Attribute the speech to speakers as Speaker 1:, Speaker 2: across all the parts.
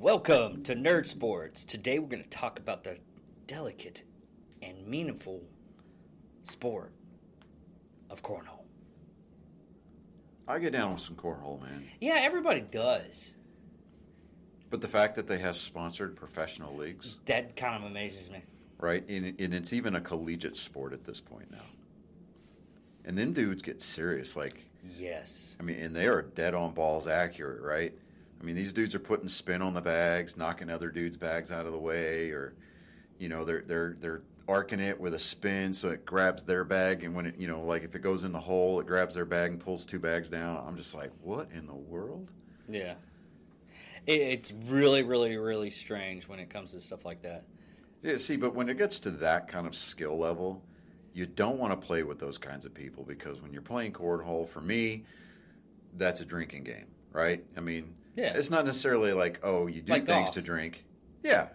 Speaker 1: Welcome to Nerd Sports. Today we're going to talk about the delicate and meaningful sport of cornhole.
Speaker 2: I get down with some cornhole, man.
Speaker 1: Yeah, everybody does.
Speaker 2: But the fact that they have sponsored professional leagues,
Speaker 1: That kind of amazes me.
Speaker 2: right? And it's even a collegiate sport at this point now. And then dudes get serious,
Speaker 1: Yes.
Speaker 2: and they are dead on balls accurate, right? I mean, these dudes are putting spin on the bags, knocking other dudes' bags out of the way, or they're arcing it with a spin so it grabs their bag, and when it if it goes in the hole, it grabs their bag and pulls two bags down. I'm just like, what in the world?
Speaker 1: Yeah. It's really, really, really strange when it comes to stuff like that.
Speaker 2: Yeah, see, but when it gets to that kind of skill level, you don't want to play with those kinds of people because when you're playing cornhole, for me, that's a drinking game, right? I mean,
Speaker 1: Yeah.
Speaker 2: it's not necessarily like, oh, you do
Speaker 1: Like
Speaker 2: things
Speaker 1: golf.
Speaker 2: to drink. Yeah.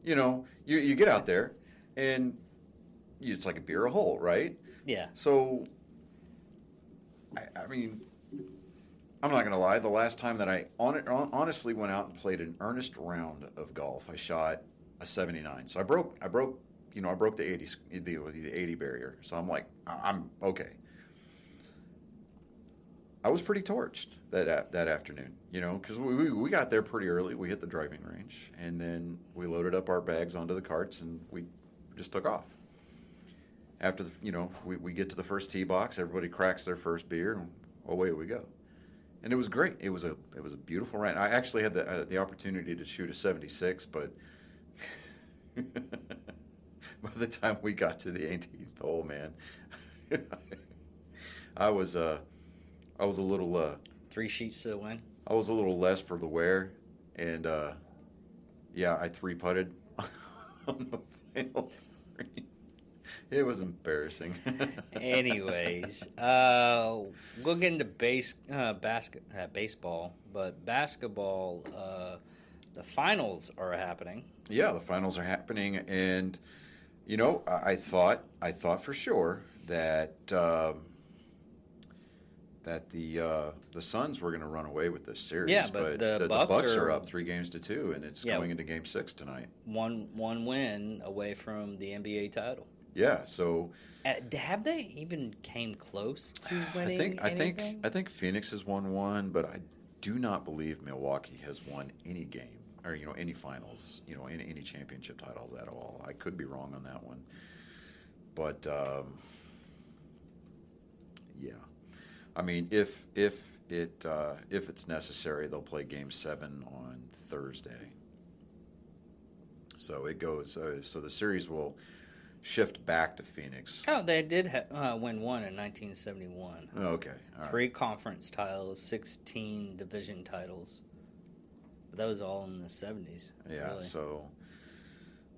Speaker 2: You get out there and it's like a beer a hole, right?
Speaker 1: Yeah.
Speaker 2: So, I mean, I'm not going to lie. The last time that I honestly went out and played an earnest round of golf, I shot a 79. So I broke the 80 barrier. So I'm like, I'm okay. I was pretty torched that afternoon, because we got there pretty early. We hit the driving range, and then we loaded up our bags onto the carts, and we just took off. After we get to the first tee box, everybody cracks their first beer, and away we go. And it was great. It was a beautiful round. I actually had the opportunity to shoot a 76, but by the time we got to the 18th hole, man, I was a little
Speaker 1: 3 sheets to the win.
Speaker 2: I was a little less for the wear, and I 3-putted on the final green. It was embarrassing.
Speaker 1: Anyways, we'll get into baseball, but basketball, the finals are happening.
Speaker 2: Yeah, the finals are happening, and I thought for sure that the Suns were going to run away with this series.
Speaker 1: Yeah, but the
Speaker 2: Bucks are up 3-2, and it's going into Game 6 tonight.
Speaker 1: One win away from the NBA title.
Speaker 2: Yeah, so
Speaker 1: have they even came close to winning anything?
Speaker 2: I think Phoenix has won one, but I do not believe Milwaukee has won any game or any finals, any championship titles at all. I could be wrong on that one, but yeah. I mean, if it's necessary, they'll play Game 7 on Thursday. So it goes. So the series will shift back to Phoenix.
Speaker 1: Oh, they did win one in 1971.
Speaker 2: Okay, all right.
Speaker 1: 3 conference titles, 16 division titles. But that was all in the 70s.
Speaker 2: Yeah.
Speaker 1: Really.
Speaker 2: So,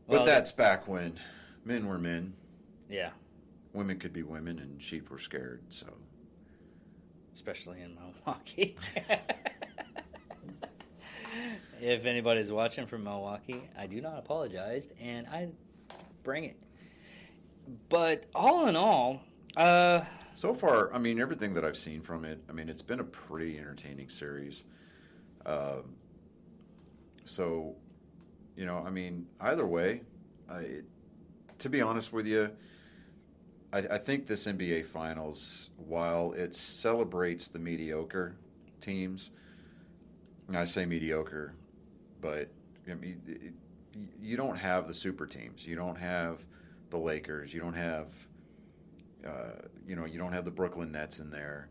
Speaker 2: but that's back when men were men.
Speaker 1: Yeah.
Speaker 2: Women could be women, and sheep were scared. So.
Speaker 1: Especially in Milwaukee. If anybody's watching from Milwaukee, I do not apologize, and I bring it. But all in all,
Speaker 2: so far, I mean, everything that I've seen from it, I mean, it's been a pretty entertaining series. So, I mean, either way, to be honest with you, I think this NBA Finals, while it celebrates the mediocre teams, and I say mediocre, but I mean, you don't have the super teams. You don't have the Lakers. You don't have, you don't have the Brooklyn Nets in there.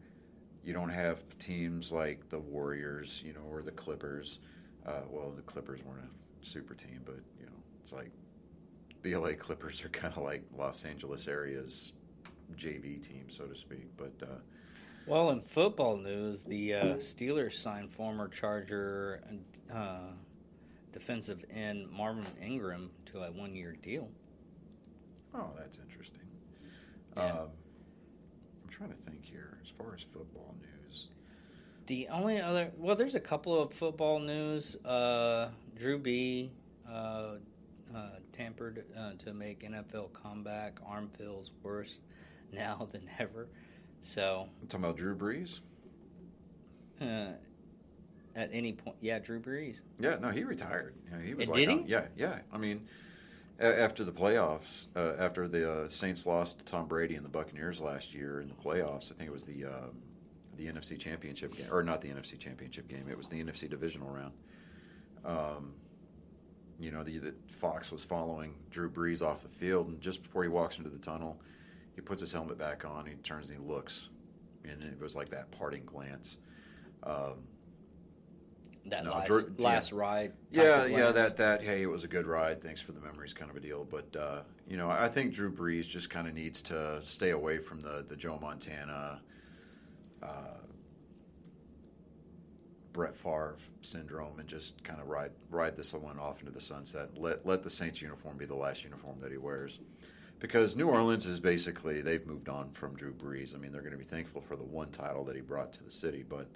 Speaker 2: You don't have teams like the Warriors, or the Clippers. Well, the Clippers weren't a super team, but it's like the LA Clippers are kind of like Los Angeles area's JV team, so to speak. But
Speaker 1: well, in football news, the Steelers signed former Charger defensive end Marvin Ingram to a 1-year deal.
Speaker 2: Oh, that's interesting.
Speaker 1: Yeah.
Speaker 2: I'm trying to think here as far as football news.
Speaker 1: The only other, there's a couple of football news. Drew B. Tampered to make NFL comeback. Arm feels worse now than ever. So
Speaker 2: I'm talking about Drew Brees?
Speaker 1: at any point. Yeah, Drew Brees.
Speaker 2: Yeah, no, he retired. You know, he was
Speaker 1: Did he?
Speaker 2: yeah. I mean, after the playoffs, after the Saints lost to Tom Brady and the Buccaneers last year in the playoffs, I think it was the NFC Championship game, or not the NFC Championship game. It was the NFC Divisional round. Um, you know, the Fox was following Drew Brees off the field, and just before he walks into the tunnel, he puts his helmet back on. He turns and he looks, and it was like that parting glance. Um,
Speaker 1: That
Speaker 2: no,
Speaker 1: last ride.
Speaker 2: Yeah, that. Hey, it was a good ride. Thanks for the memories, kind of a deal. But you know, I think Drew Brees just kind of needs to stay away from the Joe Montana, Brett Favre syndrome, and just kind of ride this one off into the sunset. Let the Saints uniform be the last uniform that he wears, because New Orleans is basically, they've moved on from Drew Brees. I mean, they're going to be thankful for the one title that he brought to the city, but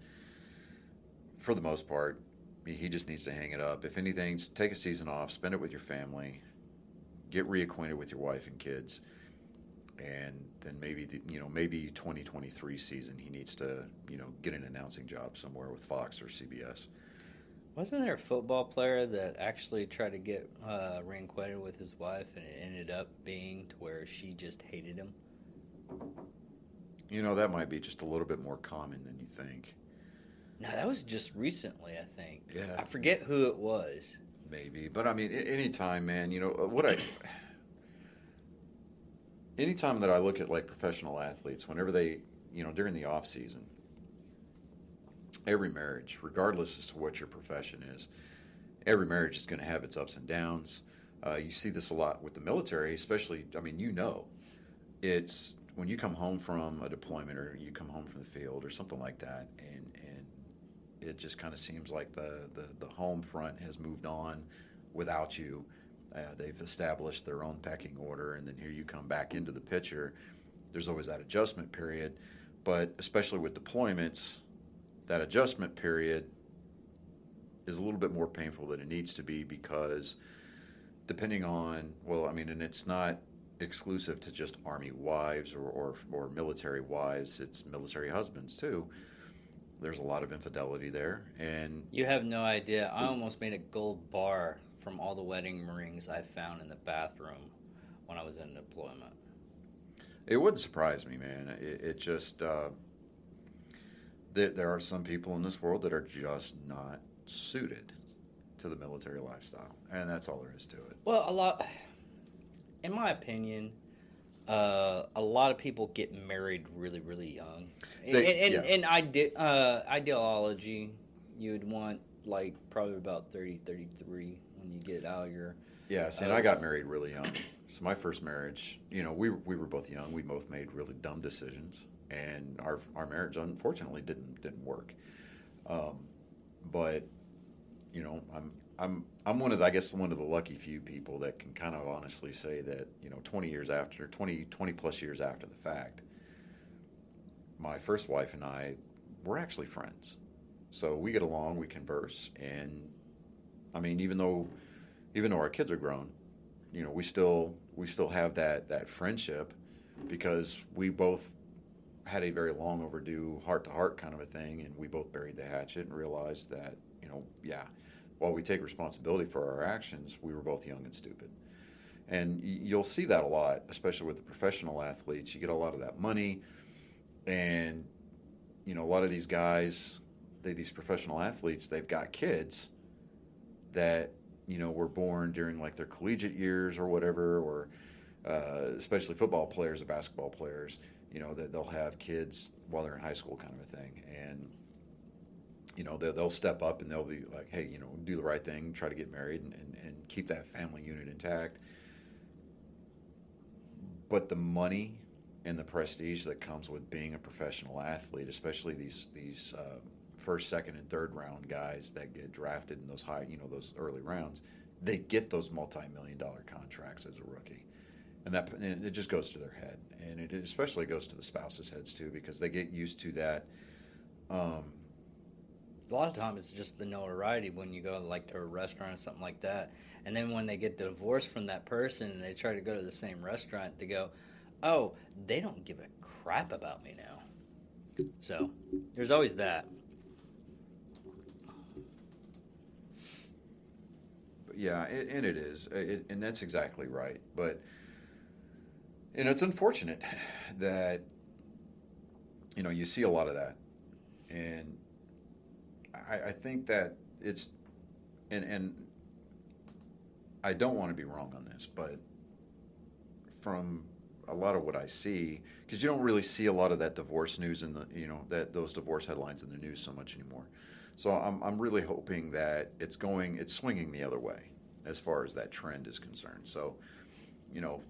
Speaker 2: for the most part, he just needs to hang it up. If anything, take a season off, spend it with your family, get reacquainted with your wife and kids, and then maybe 2023 season he needs to get an announcing job somewhere with Fox or CBS.
Speaker 1: Wasn't there a football player that actually tried to get reacquainted with his wife, and it ended up being to where she just hated him?
Speaker 2: You know, that might be just a little bit more common than you think.
Speaker 1: No, that was just recently, I think.
Speaker 2: Yeah.
Speaker 1: I forget who it was.
Speaker 2: Maybe. But, I mean, anytime, man, anytime that I look at, like, professional athletes, whenever they, during the off season, every marriage, regardless as to what your profession is, every marriage is going to have its ups and downs. You see this a lot with the military, especially, I mean, it's when you come home from a deployment or you come home from the field or something like that, and it just kind of seems like the home front has moved on without you. They've established their own pecking order, and then here you come back into the picture. There's always that adjustment period, but especially with deployments, that adjustment period is a little bit more painful than it needs to be, because depending on, and it's not exclusive to just Army wives or military wives, it's military husbands too. There's a lot of infidelity there, and
Speaker 1: you have no idea. I almost made a gold bar from all the wedding rings I found in the bathroom when I was in deployment.
Speaker 2: It wouldn't surprise me, man. It just there are some people in this world that are just not suited to the military lifestyle, and that's all there is to it.
Speaker 1: Well, in my opinion, a lot of people get married really, really young. In ideology, you would want like probably about 30, 33 when you get out of your...
Speaker 2: Yeah, see, and I got married really young. So my first marriage, we were both young. We both made really dumb decisions, and our marriage unfortunately didn't work. But I'm one of the lucky few people that can kind of honestly say that 20 plus years after the fact, my first wife and I were actually friends. So we get along, we converse, and I mean, even though our kids are grown, we still have that friendship, because we both had a very long overdue heart to heart kind of a thing, and we both buried the hatchet and realized that while we take responsibility for our actions, we were both young and stupid. And you'll see that a lot, especially with the professional athletes. You get a lot of that money, and a lot of these guys, these professional athletes, they've got kids that were born during like their collegiate years or whatever, or especially football players or basketball players, that they'll have kids while they're in high school, kind of a thing. And they'll step up and they'll be like, hey, do the right thing, try to get married and keep that family unit intact. But the money and the prestige that comes with being a professional athlete, especially these first, second, and third round guys that get drafted in those those early rounds, they get those multi-million-dollar contracts as a rookie. And it just goes to their head. And it especially goes to the spouses' heads too, because they get used to that.
Speaker 1: A lot of times it's just the notoriety when you go like to a restaurant or something like that. And then when they get divorced from that person and they try to go to the same restaurant, they go, oh, they don't give a crap about me now. So there's always that.
Speaker 2: Yeah, and it is, and that's exactly right. But it's unfortunate that you see a lot of that, and I think that it's and I don't want to be wrong on this, but from a lot of what I see, because you don't really see a lot of that divorce news in the that those divorce headlines in the news so much anymore. So I'm really hoping that it's swinging the other way as far as that trend is concerned. So, you know,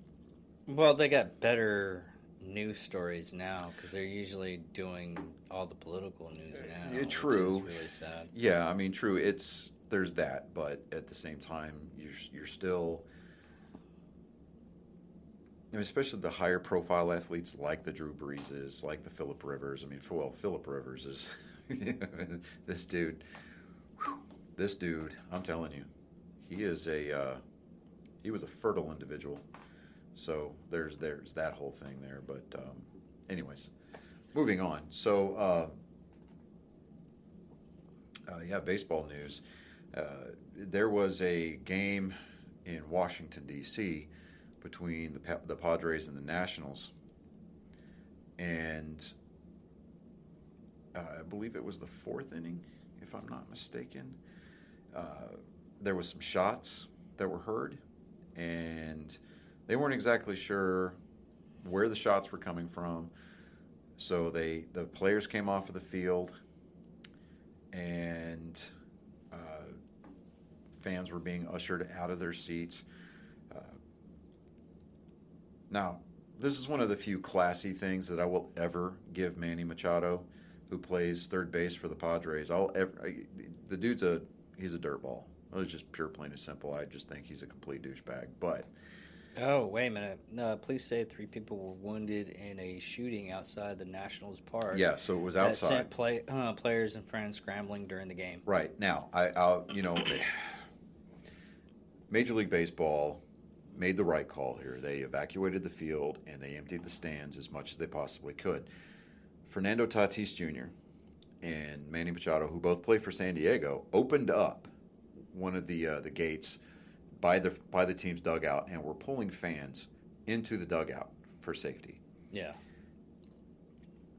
Speaker 1: well, they got better news stories now because they're usually doing all the political news now.
Speaker 2: True.
Speaker 1: Which is really sad.
Speaker 2: Yeah, I mean, true. There's that, but at the same time, you're still, especially the higher profile athletes like the Drew Breeses, like the Phillip Rivers. I mean, Phillip Rivers is this dude. This dude, I'm telling you, he was a fertile individual. So there's that whole thing there. But anyways, moving on. So baseball news. There was a game in Washington D.C. between the Padres and the Nationals, and I believe it was the fourth inning, if I'm not mistaken. There was some shots that were heard, and they weren't exactly sure where the shots were coming from. So the players came off of the field, and fans were being ushered out of their seats. Now, this is one of the few classy things that I will ever give Manny Machado, who plays third base for the Padres. The dude's he's a dirtball. It's just pure, plain and simple. I just think he's a complete douchebag. But
Speaker 1: oh, wait a minute! No, police say 3 people were wounded in a shooting outside the Nationals Park.
Speaker 2: Yeah, so it was outside.
Speaker 1: That sent players and friends scrambling during the game.
Speaker 2: Right now, Major League Baseball made the right call here. They evacuated the field and they emptied the stands as much as they possibly could. Fernando Tatis Jr. and Manny Machado, who both play for San Diego, opened up one of the gates by the team's dugout and were pulling fans into the dugout for safety.
Speaker 1: Yeah.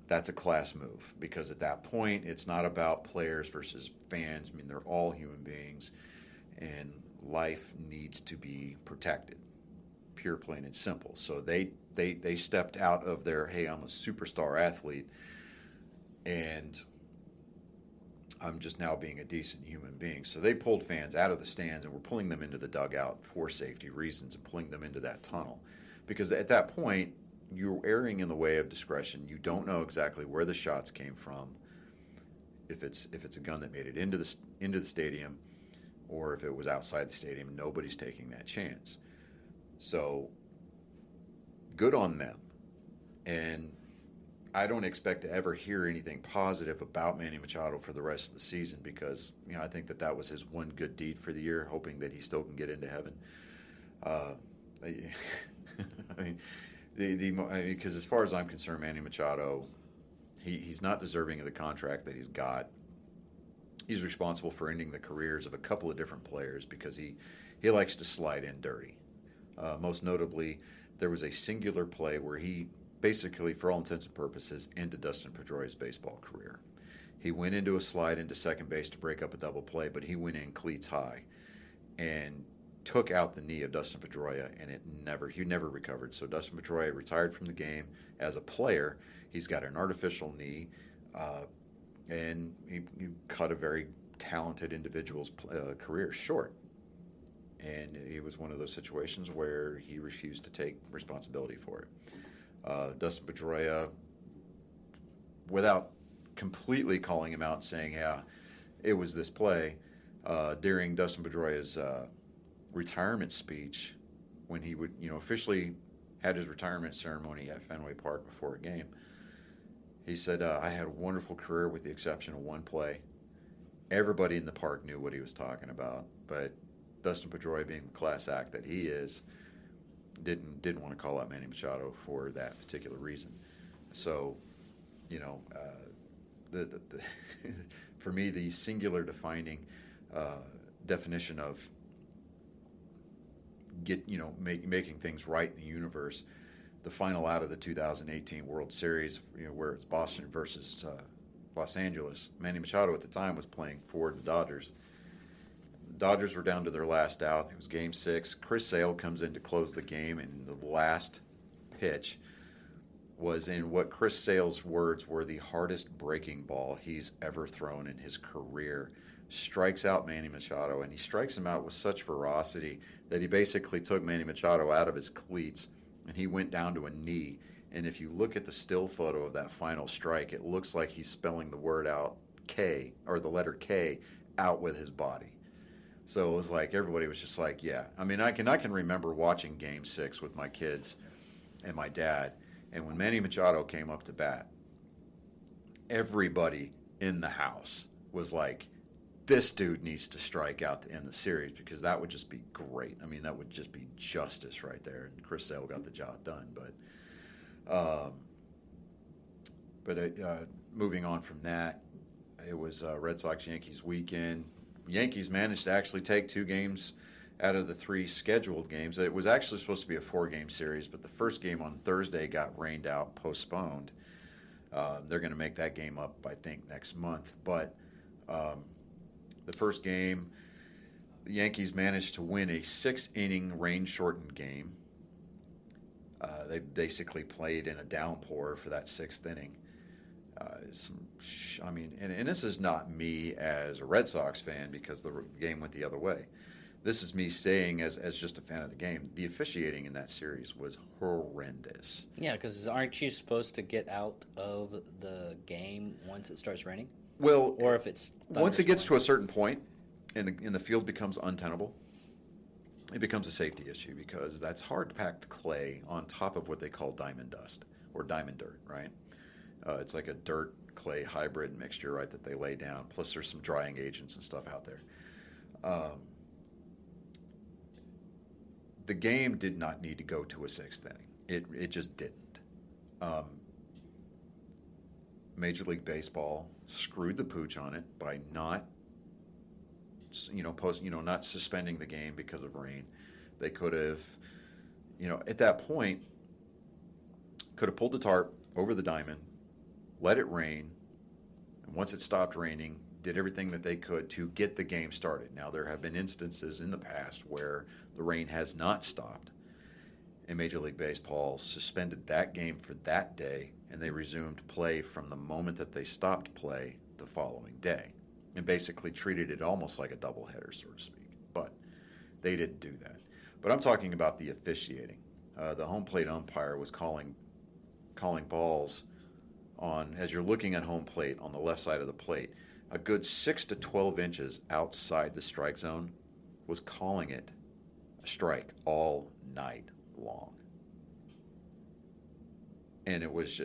Speaker 2: That's a class move, because at that point it's not about players versus fans. I mean, they're all human beings, and life needs to be protected, pure, plain and simple. So they stepped out of their, hey, I'm a superstar athlete and I'm just now being a decent human being. So they pulled fans out of the stands and were pulling them into the dugout for safety reasons and pulling them into that tunnel. Because at that point, you're erring in the way of discretion. You don't know exactly where the shots came from, if it's a gun that made it into the stadium, or if it was outside the stadium. Nobody's taking that chance. So good on them. And I don't expect to ever hear anything positive about Manny Machado for the rest of the season, because I think that was his one good deed for the year, hoping that he still can get into heaven. I mean, because as far as I'm concerned, Manny Machado, he's not deserving of the contract that he's got. He's responsible for ending the careers of a couple of different players because he likes to slide in dirty. Most notably, there was a singular play where he basically, for all intents and purposes, ended Dustin Pedroia's baseball career. He went into a slide into second base to break up a double play, but he went in cleats high and took out the knee of Dustin Pedroia, and he never recovered. So Dustin Pedroia retired from the game as a player. He's got an artificial knee, and he cut a very talented individual's career short. And it was one of those situations where he refused to take responsibility for it. Dustin Pedroia, without completely calling him out and saying, yeah, it was this play, during Dustin Pedroia's retirement speech, when he would, officially had his retirement ceremony at Fenway Park before a game, he said, I had a wonderful career with the exception of one play. Everybody in the park knew what he was talking about, but Dustin Pedroia, being the class act that he is, didn't want to call out Manny Machado for that particular reason. So, for me, the singular defining definition of making things right in the universe. The final out of the 2018 World Series, where it's Boston versus Los Angeles. Manny Machado at the time was playing for the Dodgers. The Dodgers were down to their last out. It was Game 6. Chris Sale comes in to close the game, and the last pitch was, in what Chris Sale's words were, the hardest breaking ball he's ever thrown in his career. Strikes out Manny Machado, and he strikes him out with such ferocity that he basically took Manny Machado out of his cleats, and he went down to a knee. And if you look at the still photo of that final strike, it looks like he's spelling the word out, K, or the letter K, out with his body. So it was like everybody was just like, yeah. I mean, I can remember watching Game 6 with my kids and my dad, and when Manny Machado came up to bat, everybody in the house was like, this dude needs to strike out to end the series, because that would just be great. I mean, that would just be justice right there. And Chris Sale got the job done. But moving on from that, it was Red Sox-Yankees weekend. Yankees managed to actually take 2 games out of the 3 scheduled games. It was actually supposed to be a 4-game series, but the first game on Thursday got rained out, postponed. They're going to make that game up, I think, next month. But the first game, the Yankees managed to win a 6-inning rain-shortened game. They basically played in a downpour for that 6th inning. And this is not me as a Red Sox fan, because the game went the other way. This is me saying as just a fan of the game. The officiating in that series was horrendous.
Speaker 1: Yeah, because aren't you supposed to get out of the game once it starts raining?
Speaker 2: Well,
Speaker 1: or if it's
Speaker 2: once it gets to a certain point and the field becomes untenable, it becomes a safety issue, because that's hard-packed clay on top of what they call diamond dust or diamond dirt, right? It's like a dirt-clay hybrid mixture, right, that they lay down. Plus there's some drying agents and stuff out there. The game did not need to go to a 6th inning. It just didn't. Major League Baseball screwed the pooch on it by not not suspending the game because of rain. They could have, at that point, could have pulled the tarp over the diamond, let it rain, and once it stopped raining, did everything that they could to get the game started. Now, there have been instances in the past where the rain has not stopped, and Major League Baseball suspended that game for that day, and they resumed play from the moment that they stopped play the following day, and basically treated it almost like a doubleheader, so to speak. But they didn't do that. But I'm talking about the officiating. The home plate umpire was calling balls on, as you're looking at home plate on the left side of the plate, a good 6 to 12 inches outside the strike zone, was calling it a strike all night long. And it was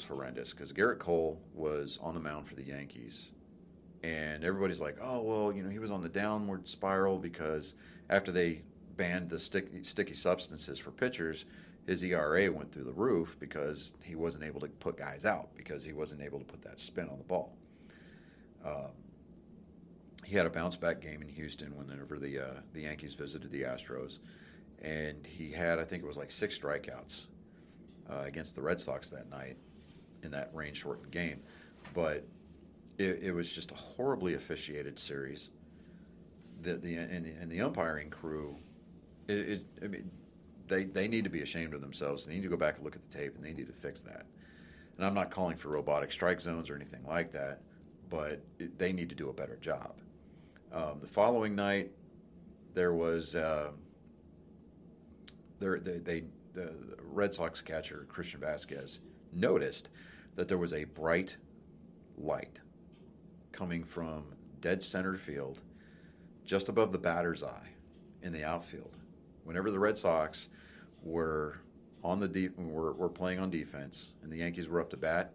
Speaker 2: horrendous, because Garrett Cole was on the mound for the Yankees. And everybody's like, oh, well, he was on the downward spiral, because after they banned the sticky substances for pitchers, his ERA went through the roof, because he wasn't able to put guys out, because he wasn't able to put that spin on the ball. He had a bounce-back game in Houston whenever the Yankees visited the Astros, and he had, I think it was like 6 strikeouts against the Red Sox that night in that rain-shortened game. But it was just a horribly officiated series. The umpiring crew, they need to be ashamed of themselves. They need to go back and look at the tape, and they need to fix that. And I'm not calling for robotic strike zones or anything like that, but they need to do a better job. The following night, there was the Red Sox catcher Christian Vasquez noticed that there was a bright light coming from dead center field, just above the batter's eye in the outfield. Whenever the Red Sox were were playing on defense and the Yankees were up to bat.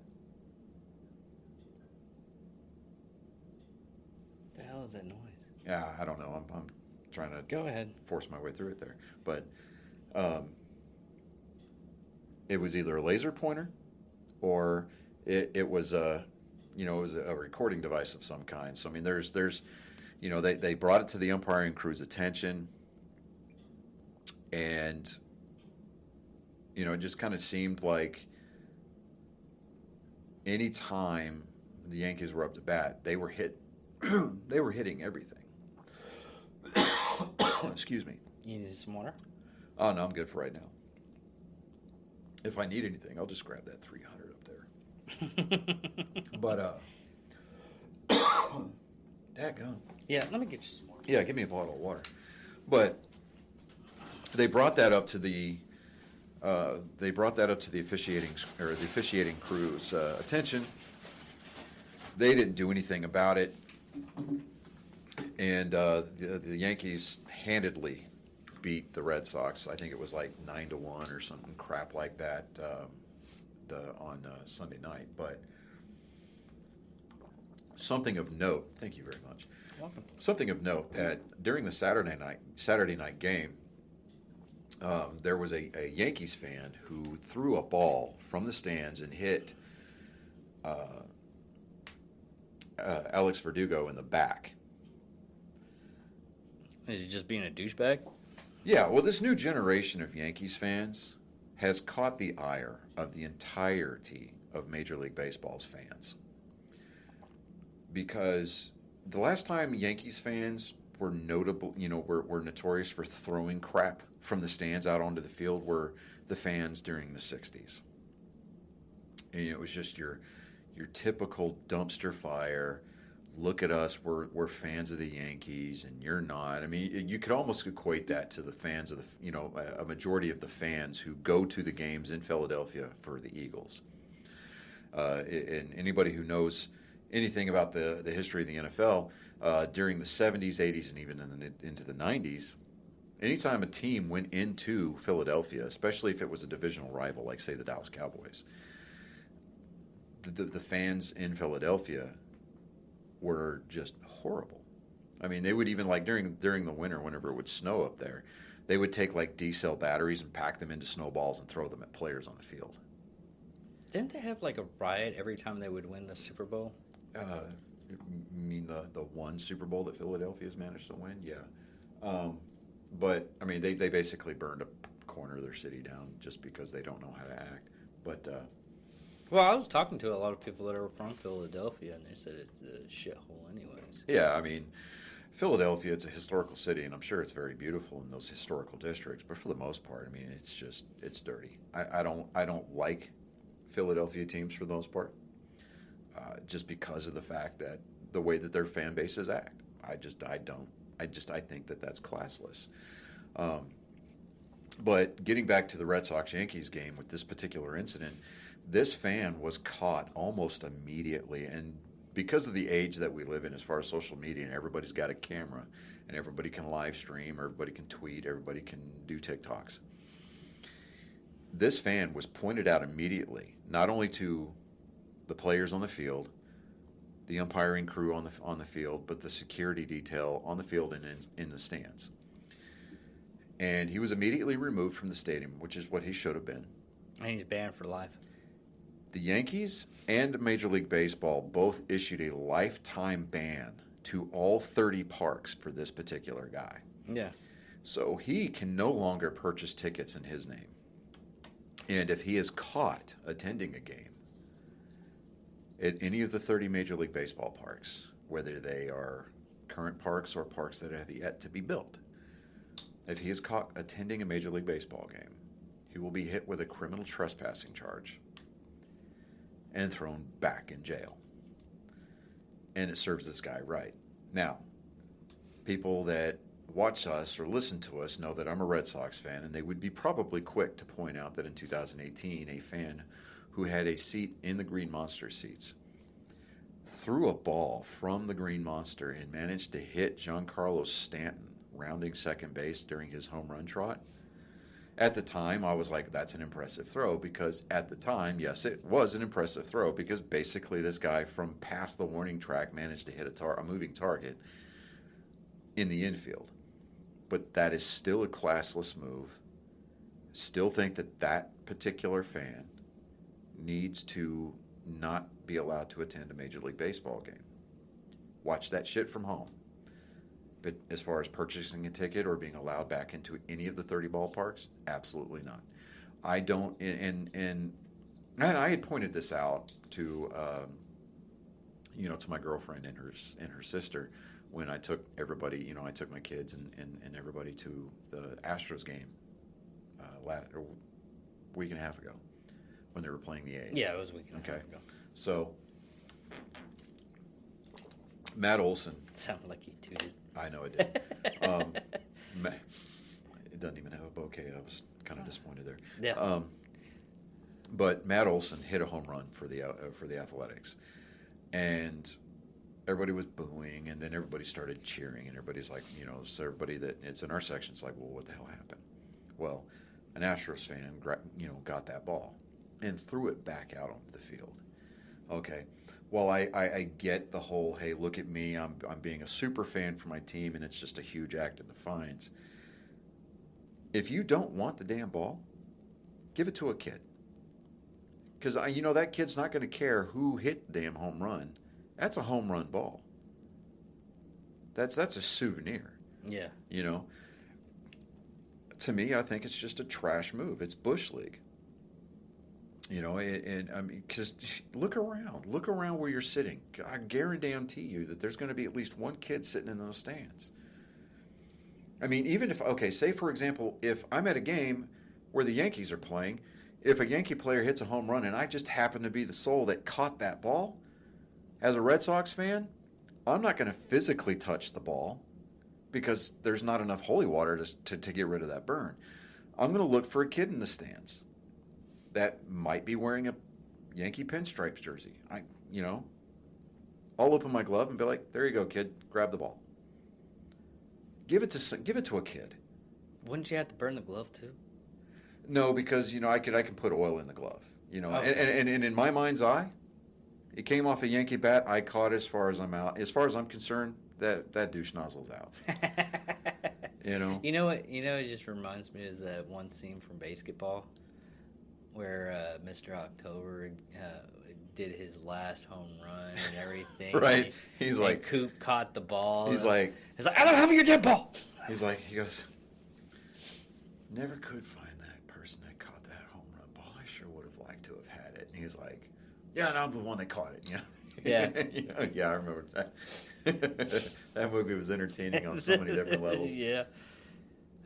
Speaker 1: The hell is that noise?
Speaker 2: Yeah, I don't know. I'm trying to
Speaker 1: go ahead,
Speaker 2: force my way through it there, but it was either a laser pointer or it was a recording device of some kind. So I mean, there's they brought it to the umpiring crew's attention, And, it just kind of seemed like any time the Yankees were up to bat, they were hitting everything. Excuse me.
Speaker 1: You need some water?
Speaker 2: Oh, no, I'm good for right now. If I need anything, I'll just grab that 300 up there. But, dadgum.
Speaker 1: Yeah, let me get you some water.
Speaker 2: Yeah, give me a bottle of water. But they brought that up to the officiating crew's attention. They didn't do anything about it, and the Yankees handedly beat the Red Sox. I think it was like 9-1 or something crap like that on Sunday night. But something of note. Thank you very much.
Speaker 1: Welcome.
Speaker 2: Something of note that during the Saturday night game, there was a Yankees fan who threw a ball from the stands and hit Alex Verdugo in the back.
Speaker 1: Is he just being a douchebag?
Speaker 2: Yeah, well, this new generation of Yankees fans has caught the ire of the entirety of Major League Baseball's fans. Because the last time Yankees fans were notable, were notorious for throwing crap from the stands out onto the field were the fans during the 60s. And it was just your typical dumpster fire. Look at us, we're fans of the Yankees, and you're not. I mean, you could almost equate that to the fans of a majority of the fans who go to the games in Philadelphia for the Eagles. And anybody who knows anything about the history of the NFL, during the 70s, 80s, and even into the 90s, anytime a team went into Philadelphia, especially if it was a divisional rival, like, say, the Dallas Cowboys, the fans in Philadelphia were just horrible. I mean, they would even, like, during the winter, whenever it would snow up there, they would take, like, D-cell batteries and pack them into snowballs and throw them at players on the field.
Speaker 1: Didn't they have, like, a riot every time they would win the Super Bowl?
Speaker 2: You mean the one Super Bowl that Philadelphia's managed to win? Yeah. But, I mean, they basically burned a corner of their city down just because they don't know how to act. But
Speaker 1: well, I was talking to a lot of people that are from Philadelphia, and they said it's a shithole anyways.
Speaker 2: Yeah, I mean, Philadelphia, it's a historical city, and I'm sure it's very beautiful in those historical districts. But for the most part, I mean, it's dirty. I don't like Philadelphia teams for the most part, just because of the fact that the way that their fan bases act. I think that that's classless. But getting back to the Red Sox-Yankees game with this particular incident, this fan was caught almost immediately. And because of the age that we live in as far as social media, and everybody's got a camera, and everybody can live stream, everybody can tweet, everybody can do TikToks, this fan was pointed out immediately, not only to the players on the field, the umpiring crew on the field, but the security detail on the field and in the stands. And he was immediately removed from the stadium, which is what he should have been.
Speaker 1: And he's banned for life.
Speaker 2: The Yankees and Major League Baseball both issued a lifetime ban to all 30 parks for this particular guy.
Speaker 1: Yeah.
Speaker 2: So he can no longer purchase tickets in his name. And if he is caught attending a game at any of the 30 Major League Baseball parks, whether they are current parks or parks that have yet to be built, if he is caught attending a Major League Baseball game, he will be hit with a criminal trespassing charge and thrown back in jail. And it serves this guy right. Now, people that watch us or listen to us know that I'm a Red Sox fan, and they would be probably quick to point out that in 2018, a fan who had a seat in the Green Monster seats threw a ball from the Green Monster and managed to hit Giancarlo Stanton rounding second base during his home run trot. At the time, I was like, that's an impressive throw, because at the time, yes, it was an impressive throw, because basically this guy from past the warning track managed to hit a moving target in the infield. But that is still a classless move. Still think that particular fan needs to not be allowed to attend a Major League Baseball game. Watch that shit from home. But as far as purchasing a ticket or being allowed back into any of the 30 ballparks, absolutely not. I don't, and I had pointed this out to, to my girlfriend and her sister when I took everybody, I took my kids and everybody to the Astros game a week and a half ago when they were playing the A's.
Speaker 1: Yeah, it was a week and a half ago.
Speaker 2: So, Matt Olson.
Speaker 1: It sounded like you tooted.
Speaker 2: I know it did. It doesn't even have a bouquet. I was kind of disappointed there.
Speaker 1: Yeah.
Speaker 2: But Matt Olson hit a home run for the Athletics, and everybody was booing, and then everybody started cheering, and everybody's like, so everybody it's in our section is like, well, what the hell happened? Well, an Astros fan, got that ball and threw it back out onto the field. Okay. Well, I get the whole, hey, look at me, I'm being a super fan for my team, and it's just a huge act of defiance. If you don't want the damn ball, give it to a kid. Because, that kid's not going to care who hit the damn home run. That's a home run ball. That's a souvenir.
Speaker 1: Yeah.
Speaker 2: To me, I think it's just a trash move. It's Bush League. And I mean, because look around where you're sitting. I guarantee you that there's going to be at least one kid sitting in those stands. I mean, even if, say for example, if I'm at a game where the Yankees are playing, if a Yankee player hits a home run and I just happen to be the soul that caught that ball, as a Red Sox fan, I'm not going to physically touch the ball because there's not enough holy water to get rid of that burn. I'm going to look for a kid in the stands that might be wearing a Yankee pinstripes jersey. I'll open my glove and be like, "There you go, kid. Grab the ball." Give it to a kid.
Speaker 1: Wouldn't you have to burn the glove too?
Speaker 2: No, because I can put oil in the glove. And in my mind's eye, it came off a Yankee bat. I caught as far as I'm out. As far as I'm concerned, that douche nozzle's out.
Speaker 1: You know what? It just reminds me of that one scene from Basketball where Mr. October did his last home run and everything.
Speaker 2: Right. He's like,
Speaker 1: Coop caught the ball.
Speaker 2: He's like,
Speaker 1: I don't have your dead ball.
Speaker 2: He goes, never could find that person that caught that home run ball. I sure would have liked to have had it. And he's like, yeah, and I'm the one that caught it.
Speaker 1: Yeah.
Speaker 2: Yeah, I remember that. That movie was entertaining on so many different levels.
Speaker 1: Yeah.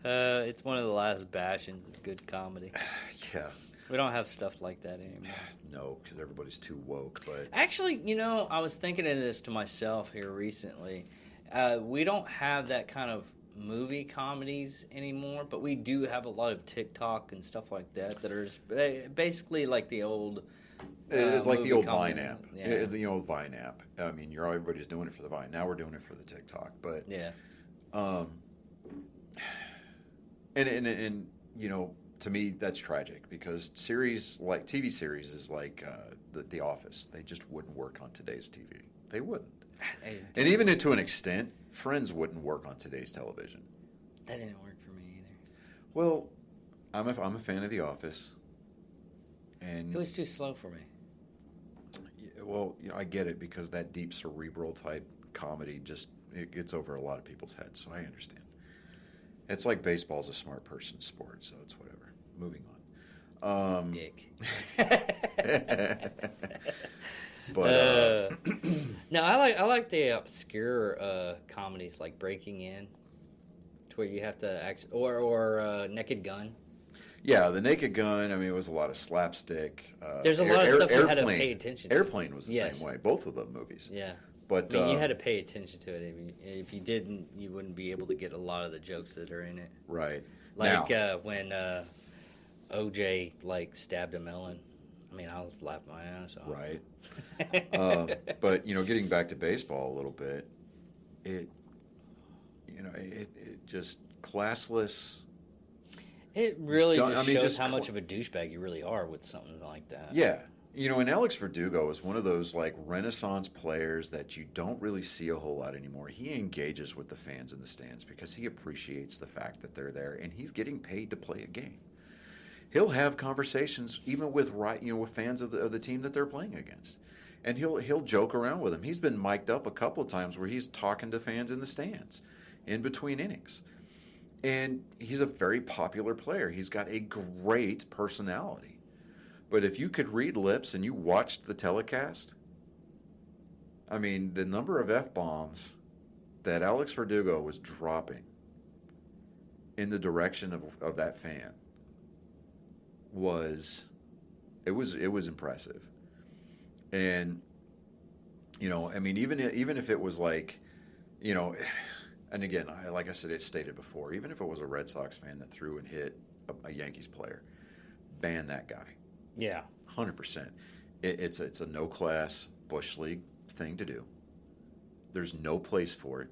Speaker 1: It's one of the last bastions of good comedy.
Speaker 2: Yeah.
Speaker 1: We don't have stuff like that anymore.
Speaker 2: No, because everybody's too woke. But
Speaker 1: actually, I was thinking of this to myself here recently. We don't have that kind of movie comedies anymore, but we do have a lot of TikTok and stuff like that are basically like the old.
Speaker 2: It's like the old Vine
Speaker 1: comedy.
Speaker 2: app.
Speaker 1: Yeah.
Speaker 2: It's the old Vine app. I mean, everybody's doing it for the Vine. Now we're doing it for the TikTok. But
Speaker 1: yeah.
Speaker 2: And to me that's tragic because TV series is like the Office. They just wouldn't work on today's TV. They wouldn't. And even to an extent, Friends wouldn't work on today's television.
Speaker 1: That didn't work for me either.
Speaker 2: Well, I'm a fan of The Office. And
Speaker 1: it was too slow for me.
Speaker 2: Well, I get it because that deep cerebral type comedy it gets over a lot of people's heads, so I understand. It's like baseball's a smart person's sport, so it's whatever. Moving on.
Speaker 1: Dick.
Speaker 2: But
Speaker 1: no, I like the obscure comedies like Breaking In, to where you have to actually or Naked Gun.
Speaker 2: Yeah, the Naked Gun. I mean, it was a lot of slapstick.
Speaker 1: There's a lot of stuff you had to pay attention to.
Speaker 2: Airplane was the same way. Both of the movies.
Speaker 1: Yeah.
Speaker 2: But
Speaker 1: I mean, you had to pay attention to it. If you didn't, you wouldn't be able to get a lot of the jokes that are in it.
Speaker 2: Right.
Speaker 1: Like when OJ stabbed a melon. I mean, I was laughing my ass off.
Speaker 2: Right. But getting back to baseball a little bit, it just classless.
Speaker 1: It really shows how much of a douchebag you really are with something like that.
Speaker 2: Yeah. And Alex Verdugo is one of those Renaissance players that you don't really see a whole lot anymore. He engages with the fans in the stands because he appreciates the fact that they're there and he's getting paid to play a game. He'll have conversations even with fans of the team that they're playing against, and he'll joke around with them. He's been mic'd up a couple of times where he's talking to fans in the stands. in between innings. And he's a very popular player. He's got a great personality. But if you could read lips and you watched the telecast, I mean, the number of F-bombs that Alex Verdugo was dropping in the direction of that fan was impressive. And, you know, I mean, even if it was like, you know, and again, like I said, it's stated before, even if it was a Red Sox fan that threw and hit a Yankees player, ban that guy.
Speaker 1: Yeah.
Speaker 2: 100%. It's a no-class Bush League thing to do. There's no place for it.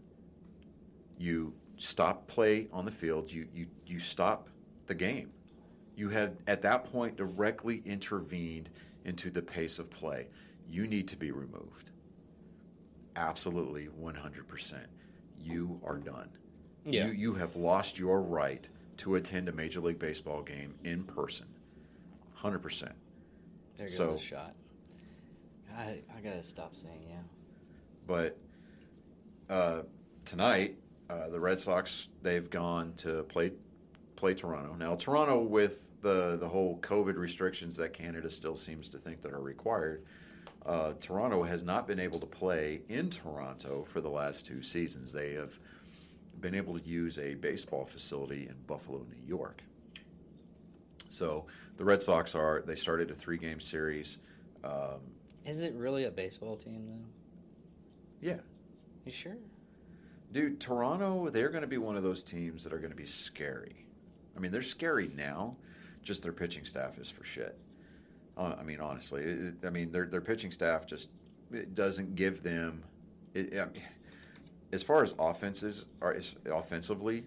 Speaker 2: You stop play on the field. You stop the game. You have, at that point, directly intervened into the pace of play. You need to be removed. Absolutely, 100%. You are done.
Speaker 1: Yeah.
Speaker 2: You have lost your right to attend a Major League Baseball game in person. 100%.
Speaker 1: There goes a shot. I got to stop saying yeah.
Speaker 2: But tonight, the Red Sox, they've gone to play Toronto. Now, Toronto, with the whole COVID restrictions that Canada still seems to think that are required, Toronto has not been able to play in Toronto for the last 2 seasons. They have been able to use a baseball facility in Buffalo, New York. So the Red Sox they started a 3-game series.
Speaker 1: Is it really a baseball team, though?
Speaker 2: Yeah.
Speaker 1: You sure?
Speaker 2: Dude, Toronto, they're going to be one of those teams that are going to be scary. I mean, they're scary now. Just their pitching staff is for shit. I mean, honestly. Their pitching staff just doesn't give them... as far as offensively,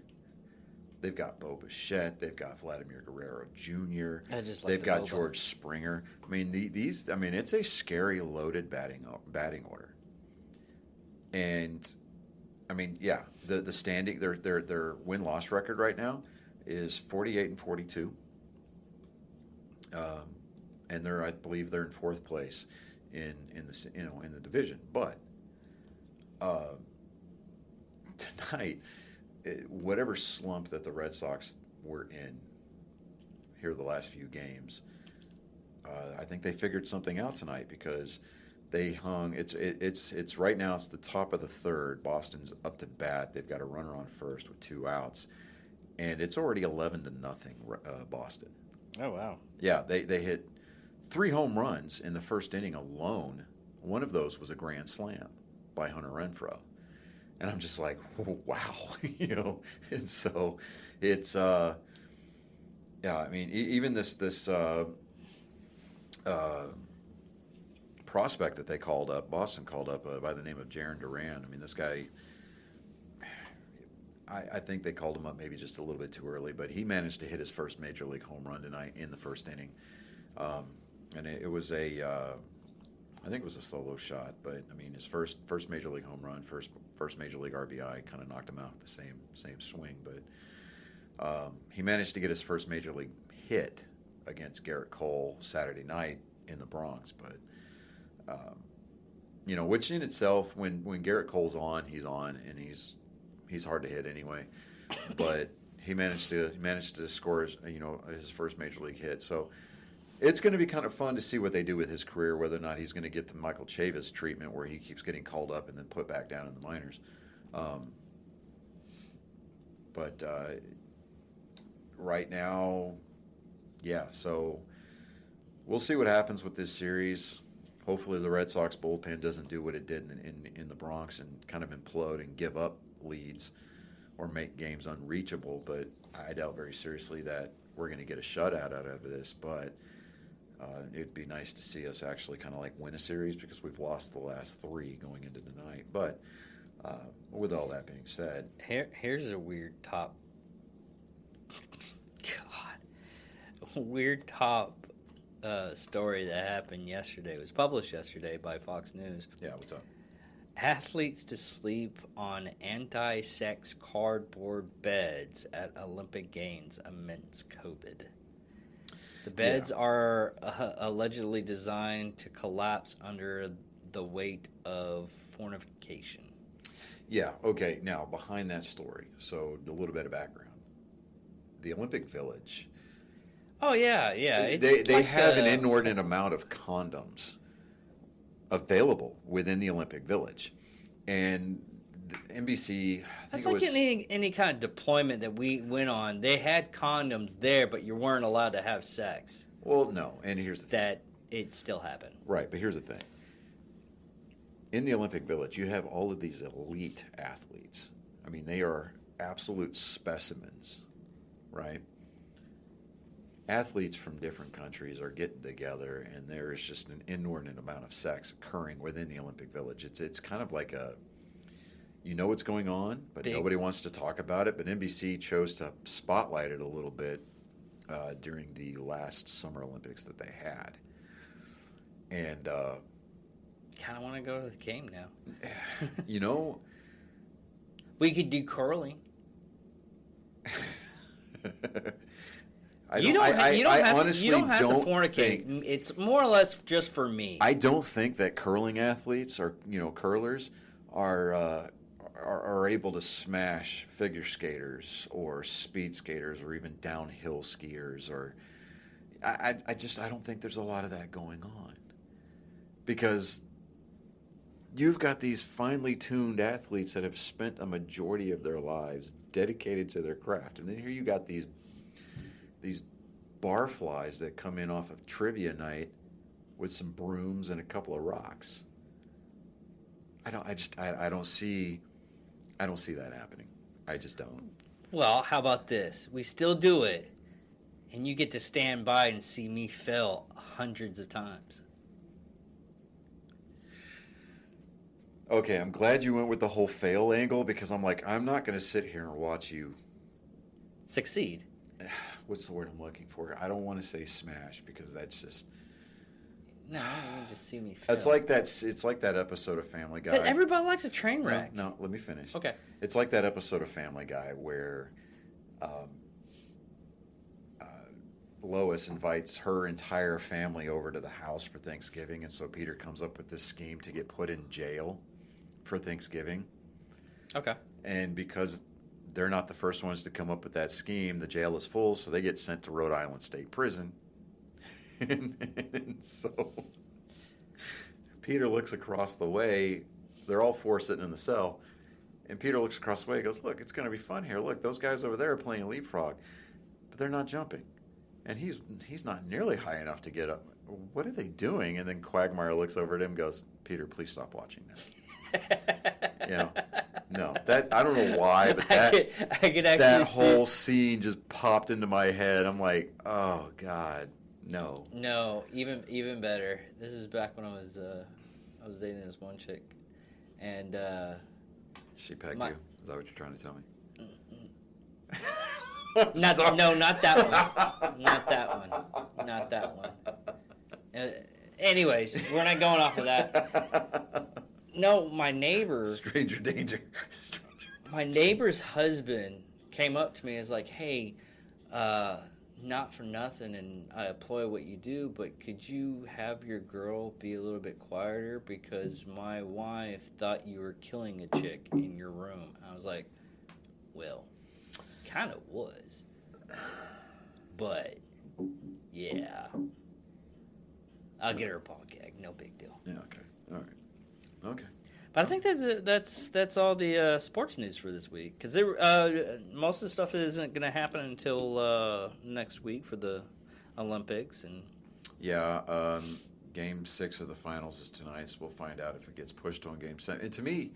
Speaker 2: they've got Bo Bichette, they've got Vladimir Guerrero Jr., they've got George Springer. I mean, it's a scary, loaded batting order. And I mean, yeah, the standing their win-loss record right now is 48-42, and I believe they're in 4th place in the division. But tonight, whatever slump that the Red Sox were in here the last few games, I think they figured something out tonight because they hung. It's right now. It's the top of the 3rd. Boston's up to bat. They've got a runner on first with 2 outs, and it's already 11-0 Boston.
Speaker 1: Oh wow!
Speaker 2: Yeah, they hit 3 home runs in the first inning alone. One of those was a grand slam by Hunter Renfroe, and I'm just like, wow, you know. And so it's yeah. I mean, even this prospect that they called up, Boston called up by the name of Jarren Duran. I mean, this guy, I think they called him up maybe just a little bit too early, but he managed to hit his first major league home run tonight in the first inning. And it was I think it was a solo shot, but I mean, his first major league home run, first major league RBI kind of knocked him out with the same swing. But he managed to get his first major league hit against Garrett Cole Saturday night in the Bronx. But you know, which in itself, when Garrett Cole's on, he's on, and he's hard to hit anyway. But he managed to score his first major league hit. So it's going to be kind of fun to see what they do with his career, whether or not he's going to get the Michael Chavis treatment where he keeps getting called up and then put back down in the minors. But right now, yeah, so we'll see what happens with this series. Hopefully the Red Sox bullpen doesn't do what it did in the Bronx and kind of implode and give up leads or make games unreachable. But I doubt very seriously that we're going to get a shutout out of this. But it'd be nice to see us actually kind of like win a series because we've lost the last 3 going into tonight. But with all that being said,
Speaker 1: here's a weird story that happened yesterday. It was published yesterday by Fox News.
Speaker 2: Yeah, what's up?
Speaker 1: Athletes to sleep on anti-sex cardboard beds at Olympic Games amidst COVID. The beds are allegedly designed to collapse under the weight of fornication.
Speaker 2: Yeah, okay. Now, behind that story, so a little bit of background. The Olympic Village,
Speaker 1: Oh yeah. It's
Speaker 2: they
Speaker 1: like
Speaker 2: have an inordinate amount of condoms available within the Olympic Village. And NBC, I
Speaker 1: that's
Speaker 2: think it
Speaker 1: like
Speaker 2: was.
Speaker 1: any kind of deployment that we went on. They had condoms there, but you weren't allowed to have sex.
Speaker 2: Well, no, and here's the thing.
Speaker 1: That it still happened.
Speaker 2: Right, but here's the thing. In the Olympic Village, you have all of these elite athletes. I mean, they are absolute specimens, right? Athletes from different countries are getting together, and there is just an inordinate amount of sex occurring within the Olympic Village. It's kind of like a, you know what's going on, but nobody wants to talk about it. But NBC chose to spotlight it a little bit during the last Summer Olympics that they had. And
Speaker 1: kind of want to go to the game now.
Speaker 2: you know,
Speaker 1: we could do curling.
Speaker 2: I
Speaker 1: you don't have
Speaker 2: to
Speaker 1: fornicate. It's more or less just for me.
Speaker 2: I don't think that curling athletes or curlers are able to smash figure skaters or speed skaters or even downhill skiers. Or I don't think there's a lot of that going on, because you've got these finely tuned athletes that have spent a majority of their lives dedicated to their craft, and then here you got these barflies that come in off of trivia night with some brooms and a couple of rocks. I don't see that happening. I just don't.
Speaker 1: Well, how about this? We still do it, and you get to stand by and see me fail hundreds of times.
Speaker 2: Okay, I'm glad you went with the whole fail angle, because I'm not going to sit here and watch you
Speaker 1: succeed.
Speaker 2: What's the word I'm looking for? I don't want to say smash, because that's just.
Speaker 1: No, you just see me fail.
Speaker 2: It's like that episode of Family Guy.
Speaker 1: But everybody likes a train wreck.
Speaker 2: No, let me finish.
Speaker 1: Okay.
Speaker 2: It's like that episode of Family Guy where Lois invites her entire family over to the house for Thanksgiving, and so Peter comes up with this scheme to get put in jail for Thanksgiving.
Speaker 1: Okay.
Speaker 2: And because they're not the first ones to come up with that scheme, the jail is full, so they get sent to Rhode Island State Prison. and so Peter looks across the way. They're all four sitting in the cell. And Peter looks across the way and goes, "Look, it's going to be fun here. Look, those guys over there are playing leapfrog, but they're not jumping. And he's not nearly high enough to get up. What are they doing?" And then Quagmire looks over at him and goes, "Peter, please stop watching that." No, that I don't know why, but that whole scene just popped into my head. I'm like, oh God, no.
Speaker 1: No, even better. This is back when I was dating this one chick, and
Speaker 2: she pegged you. Is that what you're trying to tell me?
Speaker 1: No, not that one. Not that one. Anyways, we're not going off of that. No, my neighbor.
Speaker 2: Stranger danger.
Speaker 1: My neighbor's husband came up to me and was like, "Hey, not for nothing, and I applaud what you do, but could you have your girl be a little bit quieter, because my wife thought you were killing a chick in your room." I was like, "Well, kind of was, but yeah, I'll get her a ball gag, no big deal."
Speaker 2: Yeah. Okay. All right. Okay.
Speaker 1: But I think that's all the sports news for this week, because most of the stuff isn't going to happen until next week for the Olympics. And
Speaker 2: yeah, Game 6 of the finals is tonight, so we'll find out if it gets pushed on Game 7. And to me,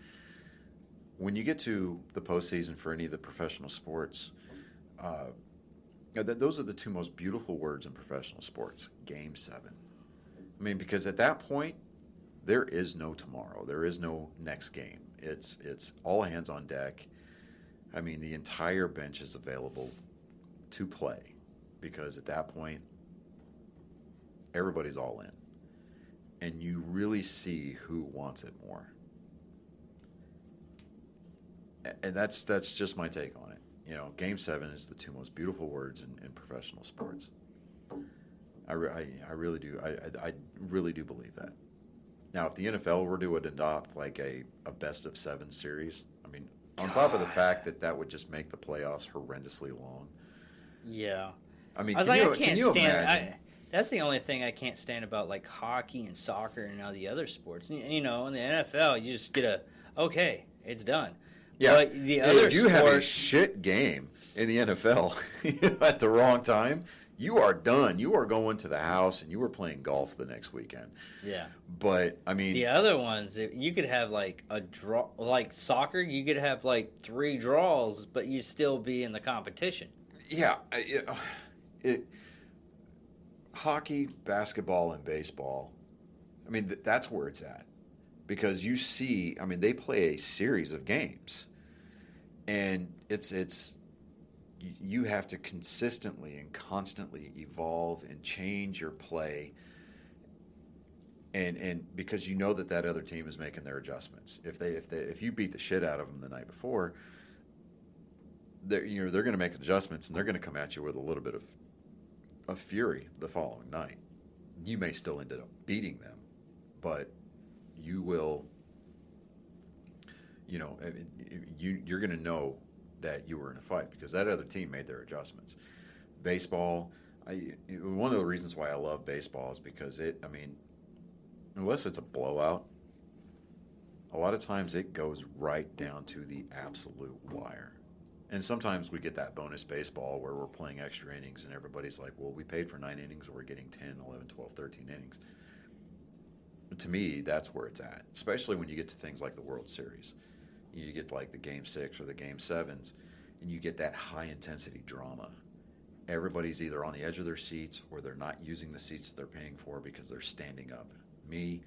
Speaker 2: when you get to the postseason for any of the professional sports, those are the two most beautiful words in professional sports: Game 7. I mean, because at that point, there is no tomorrow. There is no next game. It's all hands on deck. I mean, the entire bench is available to play, because at that point, everybody's all in. And you really see who wants it more. And that's just my take on it. Game 7 is the two most beautiful words in professional sports. I really do. I really do believe that. Now, if the NFL were to adopt like a best of 7 series, I mean, on top of the fact that would just make the playoffs horrendously long.
Speaker 1: Yeah.
Speaker 2: I mean,
Speaker 1: I was like, I can't stand.
Speaker 2: imagine?
Speaker 1: That's the only thing I can't stand about like hockey and soccer and all the other sports. You know, in the NFL, you just get okay, it's done.
Speaker 2: Yeah,
Speaker 1: but the other
Speaker 2: if you have a shit game in the NFL at the wrong time, you are done. You are going to the house and you are playing golf the next weekend.
Speaker 1: Yeah.
Speaker 2: But, I mean...
Speaker 1: The other ones, you could have, like, a draw... Like, soccer, you could have, like, 3 draws, but you still be in the competition.
Speaker 2: Yeah. Hockey, basketball, and baseball, I mean, that's where it's at. Because you see... I mean, they play a series of games. And it's you have to consistently and constantly evolve and change your play, and because you know that other team is making their adjustments. If you beat the shit out of them the night before, they're going to make adjustments and they're going to come at you with a little bit of fury the following night. You may still end up beating them, but you will. You're going to know that you were in a fight because that other team made their adjustments. Baseball, one of the reasons why I love baseball is because unless it's a blowout, a lot of times it goes right down to the absolute wire. And sometimes we get that bonus baseball where we're playing extra innings and everybody's like, well, we paid for 9 innings and we're getting 10, 11, 12, 13 innings. But to me, that's where it's at, especially when you get to things like the World Series. You get like the Game 6 or the Game 7s, and you get that high-intensity drama. Everybody's either on the edge of their seats or they're not using the seats that they're paying for because they're standing up. Me,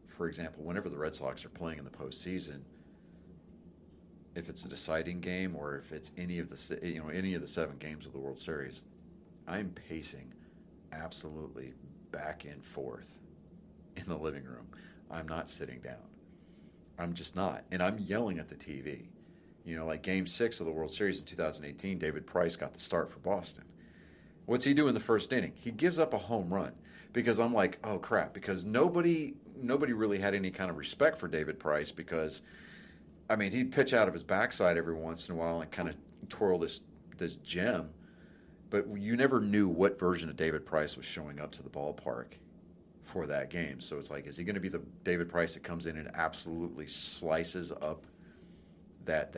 Speaker 2: for example, whenever the Red Sox are playing in the postseason, if it's a deciding game or if it's any of the 7 games of the World Series, I'm pacing absolutely back and forth in the living room. I'm not sitting down. I'm just not. And I'm yelling at the TV. Like Game 6 of the World Series in 2018, David Price got the start for Boston. What's he do in the first inning? He gives up a home run because I'm like, oh, crap, because nobody really had any kind of respect for David Price because, I mean, he'd pitch out of his backside every once in a while and kind of twirl this gem, but you never knew what version of David Price was showing up to the ballpark for that game. So it's like, is he going to be the David Price that comes in and absolutely slices up that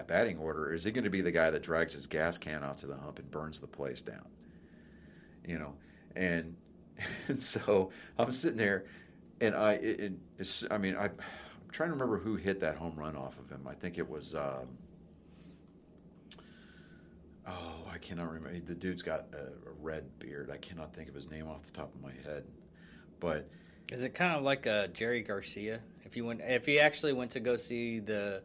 Speaker 2: batting order, or is he going to be the guy that drags his gas can out to the hump and burns the place down? And so I'm sitting there, and I'm trying to remember who hit that home run off of him. I think it was I cannot remember. The dude's got a red beard. I cannot think of his name off the top of my head. But
Speaker 1: is it kind of like Jerry Garcia? If you actually went to go see the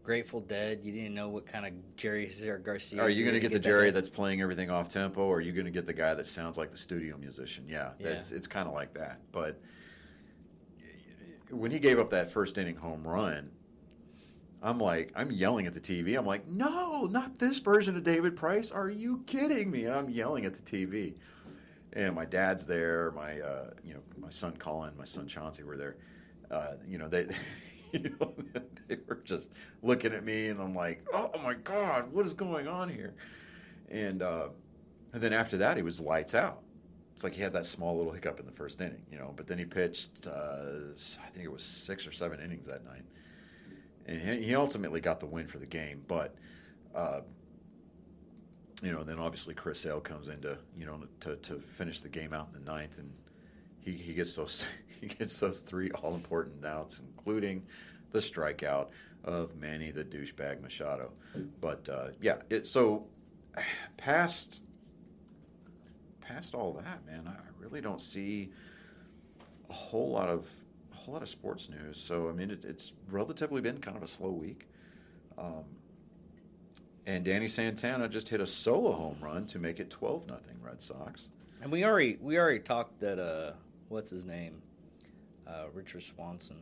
Speaker 1: Grateful Dead, you didn't know what kind of Jerry Garcia.
Speaker 2: Are you going to get the Jerry that's playing everything off tempo, or are you going to get the guy that sounds like the studio musician? Yeah. It's kind of like that. But when he gave up that first inning home run, I'm yelling at the TV. I'm like, no, not this version of David Price. Are you kidding me? And I'm yelling at the TV. And my dad's there. My son Colin, my son Chauncey were there. They were just looking at me, and I'm like, oh my God, what is going on here? And then after that, he was lights out. It's like he had that small little hiccup in the first inning, but then he pitched, I think it was 6 or 7 innings that night. And he ultimately got the win for the game, but then obviously Chris Sale comes in to finish the game out in the 9th, and he gets those 3 all important outs, including the strikeout of Manny the douchebag Machado. But so past all that, man, I really don't see a whole lot of sports news. So I mean, it's relatively been kind of a slow week. And Danny Santana just hit a solo home run to make it 12-0 Red Sox.
Speaker 1: And we already talked that what's his name, Richard Swanson.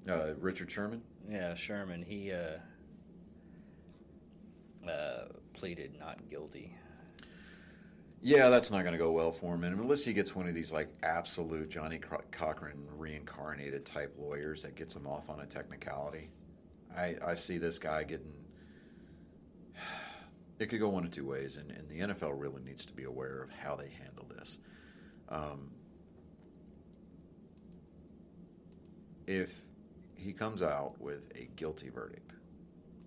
Speaker 2: Richard Sherman.
Speaker 1: Yeah, Sherman. He pleaded not guilty.
Speaker 2: Yeah, that's not going to go well for him. And unless he gets one of these like absolute Johnny Cochran reincarnated type lawyers that gets him off on a technicality, I see this guy getting. It could go one of two ways, and the NFL really needs to be aware of how they handle this. If he comes out with a guilty verdict,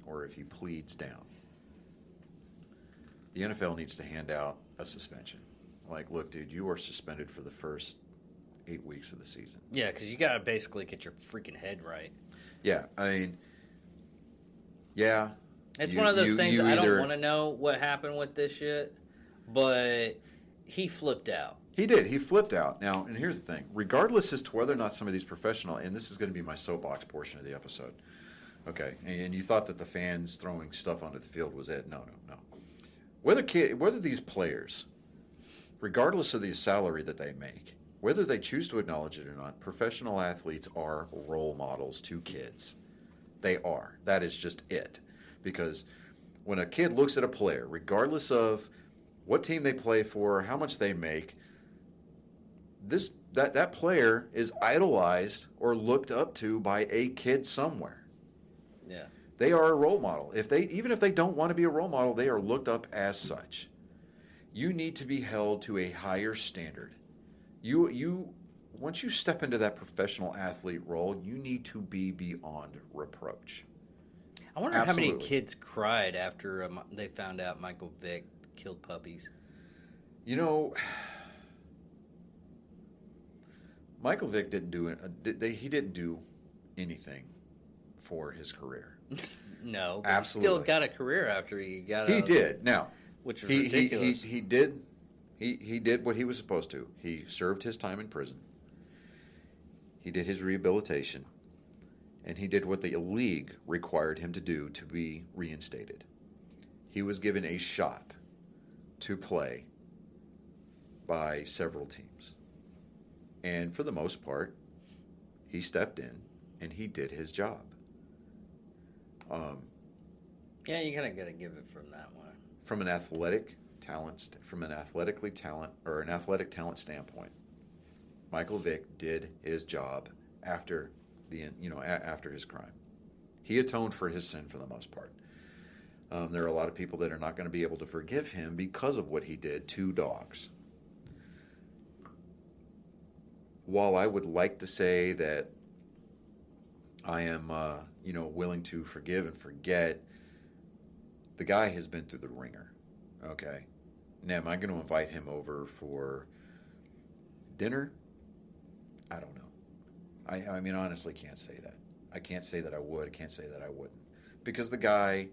Speaker 2: or if he pleads down, the NFL needs to hand out a suspension. Like, look, dude, you are suspended for the first 8 weeks of the season.
Speaker 1: Yeah, because you got to basically get your freaking head right.
Speaker 2: Yeah, I mean, yeah.
Speaker 1: It's one of those things, I don't want to know what happened with this shit, but he flipped out.
Speaker 2: He did. He flipped out. Now, and here's the thing. Regardless as to whether or not some of these professional, and this is going to be my soapbox portion of the episode, okay, and you thought that the fans throwing stuff onto the field was it. No. Whether these players, regardless of the salary that they make, whether they choose to acknowledge it or not, professional athletes are role models to kids. They are. That is just it. Because when a kid looks at a player, regardless of what team they play for, how much they make, that player is idolized or looked up to by a kid somewhere.
Speaker 1: Yeah.
Speaker 2: They are a role model. Even if they don't want to be a role model, they are looked up as such. You need to be held to a higher standard. You once you step into that professional athlete role, you need to be beyond reproach.
Speaker 1: I wonder how many kids cried after they found out Michael Vick killed puppies.
Speaker 2: You know, Michael Vick didn't do he didn't do anything for his career.
Speaker 1: No, but
Speaker 2: absolutely.
Speaker 1: He still got a career after he got.
Speaker 2: He did. Now,
Speaker 1: which was ridiculous.
Speaker 2: He did. He did what he was supposed to. He served his time in prison. He did his rehabilitation, and he did what the league required him to do to be reinstated. He was given a shot to play by several teams, and for the most part, he stepped in and he did his job.
Speaker 1: Yeah, you kind of got to give it from that one.
Speaker 2: From an athletic talent standpoint, Michael Vick did his job after his crime. He atoned for his sin for the most part. There are a lot of people that are not going to be able to forgive him because of what he did to dogs. While I would like to say that I am, willing to forgive and forget, the guy has been through the ringer. Okay. Now, am I going to invite him over for dinner? I don't know. I mean, honestly, can't say that. I can't say that I would. I can't say that I wouldn't. Because the guy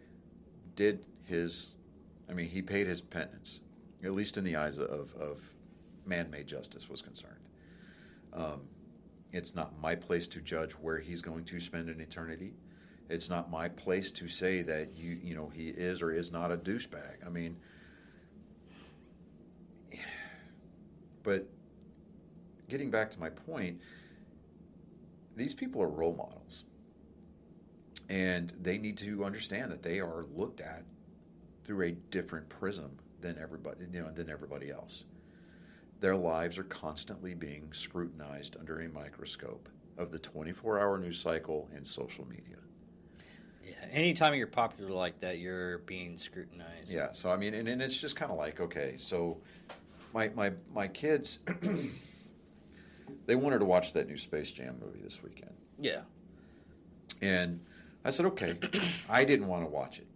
Speaker 2: did he paid his penance, at least in the eyes of man-made justice was concerned. It's not my place to judge where he's going to spend an eternity. It's not my place to say that he is or is not a douchebag. I mean, but getting back to my point, these people are role models, and they need to understand that they are looked at through a different prism than everybody else. Their lives are constantly being scrutinized under a microscope of the 24-hour news cycle and social media.
Speaker 1: Yeah, anytime you're popular like that, you're being scrutinized.
Speaker 2: Yeah, so I mean, and it's just kind of like, okay, so my kids, they wanted to watch that new Space Jam movie this weekend.
Speaker 1: Yeah.
Speaker 2: And I said, okay. I didn't want to watch it.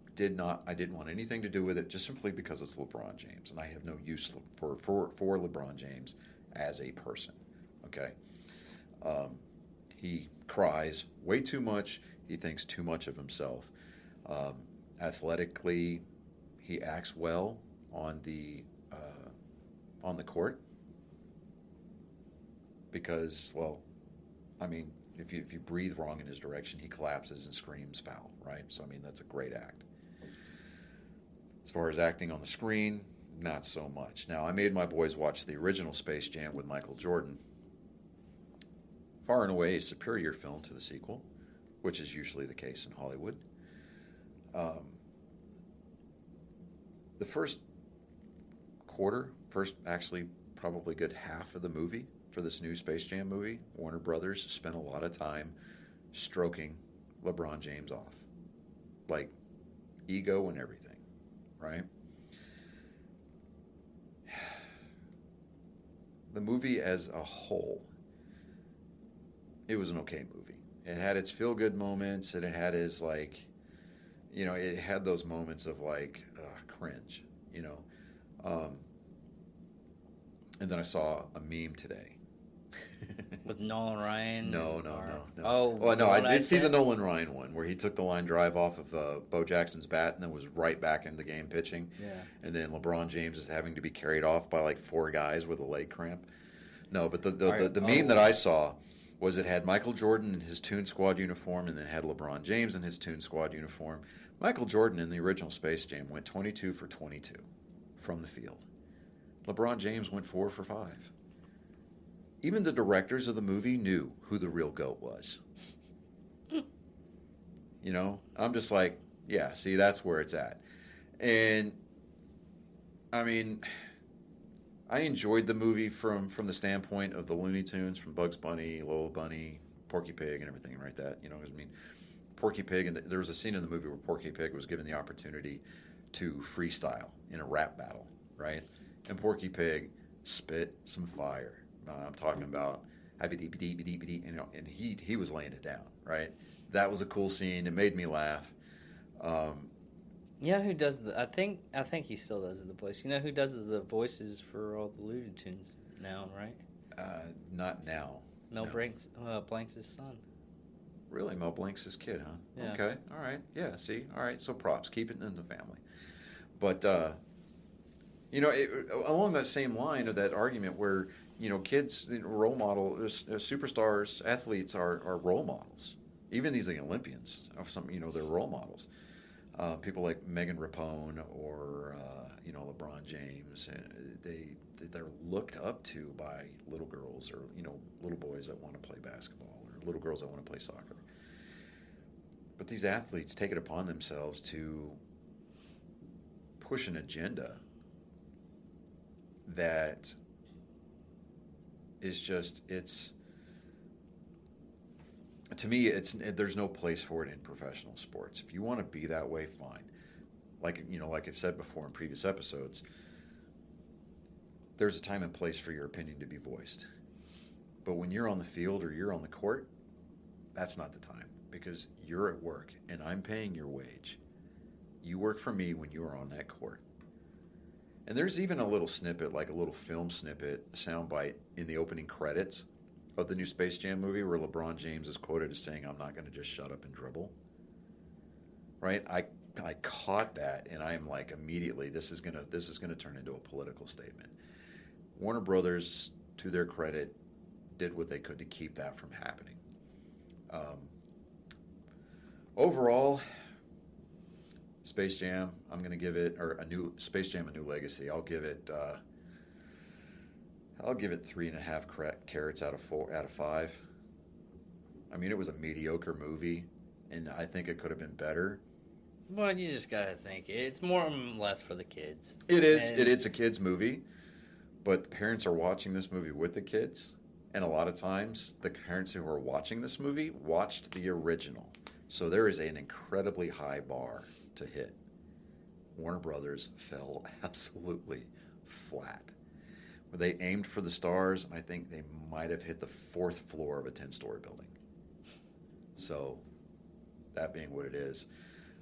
Speaker 2: I didn't want anything to do with it, just simply because it's LeBron James, and I have no use for LeBron James as a person. Okay, he cries way too much. He thinks too much of himself. Athletically, he acts well on the court because, well, I mean, if you breathe wrong in his direction, he collapses and screams foul. Right? So I mean, that's a great act. As far as acting on the screen, not so much. Now, I made my boys watch the original Space Jam with Michael Jordan. Far and away a superior film to the sequel, which is usually the case in Hollywood. The first quarter, actually probably good half of the movie for this new Space Jam movie, Warner Brothers spent a lot of time stroking LeBron James off. Like, ego and everything, right? The movie as a whole, it was an okay movie. It had its feel-good moments, and it had its, like, you know, it had those moments of, like, cringe, you know. And then I saw a meme today.
Speaker 1: With Nolan Ryan?
Speaker 2: No.
Speaker 1: Oh,
Speaker 2: well, no, I did see the Nolan Ryan one where he took the line drive off of Bo Jackson's bat and then was right back in the game pitching.
Speaker 1: Yeah.
Speaker 2: And then LeBron James is having to be carried off by like 4 guys with a leg cramp. No, but the meme that I saw was it had Michael Jordan in his Toon Squad uniform and then had LeBron James in his Toon Squad uniform. Michael Jordan in the original Space Jam went 22 for 22 from the field. LeBron James went 4 for 5. Even the directors of the movie knew who the real GOAT was. You know, I'm just like, yeah, see, that's where it's at. And, I mean, I enjoyed the movie from the standpoint of the Looney Tunes, from Bugs Bunny, Lola Bunny, Porky Pig, and everything like that. You know, I mean, Porky Pig, and there was a scene in the movie where Porky Pig was given the opportunity to freestyle in a rap battle, right? And Porky Pig spit some fire. I'm talking about, you know, and he was laying it down, right? That was a cool scene. It made me laugh.
Speaker 1: You know who does I think he still does the voice. You know who does the voices for all the Looney Tunes now, right?
Speaker 2: Not now.
Speaker 1: Mel Blancs' son.
Speaker 2: Really? Mel Blancs' kid, huh?
Speaker 1: Yeah.
Speaker 2: Okay. All right. Yeah, see? All right. So props. Keep it in the family. But, you know, along that same line of that argument where, you know, kids, role models, superstars, athletes are role models. Even these like Olympians, you know, they're role models. People like Megan Rapone or you know, LeBron James, they're looked up to by little girls or, you know, little boys that want to play basketball or little girls that want to play soccer. But these athletes take it upon themselves to push an agenda that is just, to me, there's no place for it in professional sports. If you want to be that way, fine. Like, you know, like I've said before in previous episodes, there's a time and place for your opinion to be voiced. But when you're on the field or you're on the court, that's not the time, because you're at work and I'm paying your wage. You work for me when you're on that court. And there's even a little snippet, like a little film snippet, soundbite in the opening credits of the new Space Jam movie where LeBron James is quoted as saying, "I'm not going to just shut up and dribble." Right? I caught that, and I am like, immediately, this is gonna turn into a political statement. Warner Brothers, to their credit, did what they could to keep that from happening. Overall, Space Jam, I'm going to give it, or Space Jam: A New Legacy, I'll give it 3.5 carats out of 5. I mean, it was a mediocre movie, and I think it could have been better.
Speaker 1: Well, you just gotta think it's more or less for the kids.
Speaker 2: It is. It's a kids' movie, but the parents are watching this movie with the kids, and a lot of times the parents who are watching this movie watched the original. So there is an incredibly high bar to hit. Warner Brothers fell absolutely flat. They aimed for the stars, and I think they might have hit the 4th floor of a 10-story building. So, that being what it is,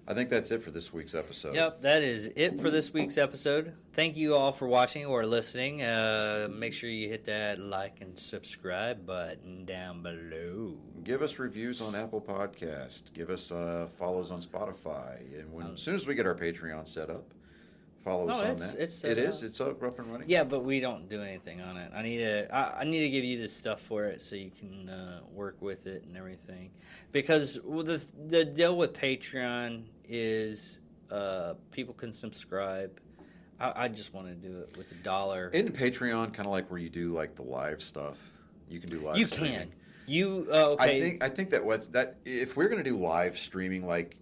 Speaker 2: I think that's it for this week's episode.
Speaker 1: Yep, that is it for this week's episode. Thank you all for watching or listening. Make sure you hit that like and subscribe button down below.
Speaker 2: Give us reviews on Apple Podcast. Give us follows on Spotify. And as soon as we get our Patreon set up, follow us on that. It's up and running.
Speaker 1: Yeah, but we don't do anything on it. I need to give you the stuff for it so you can work with it and everything. Because the deal with Patreon is people can subscribe. I just want to do it with $1.
Speaker 2: Isn't Patreon kind of like where you do like the live stuff? You can do live.
Speaker 1: You
Speaker 2: streaming.
Speaker 1: can. You okay?
Speaker 2: I think that if we're going to do live streaming, like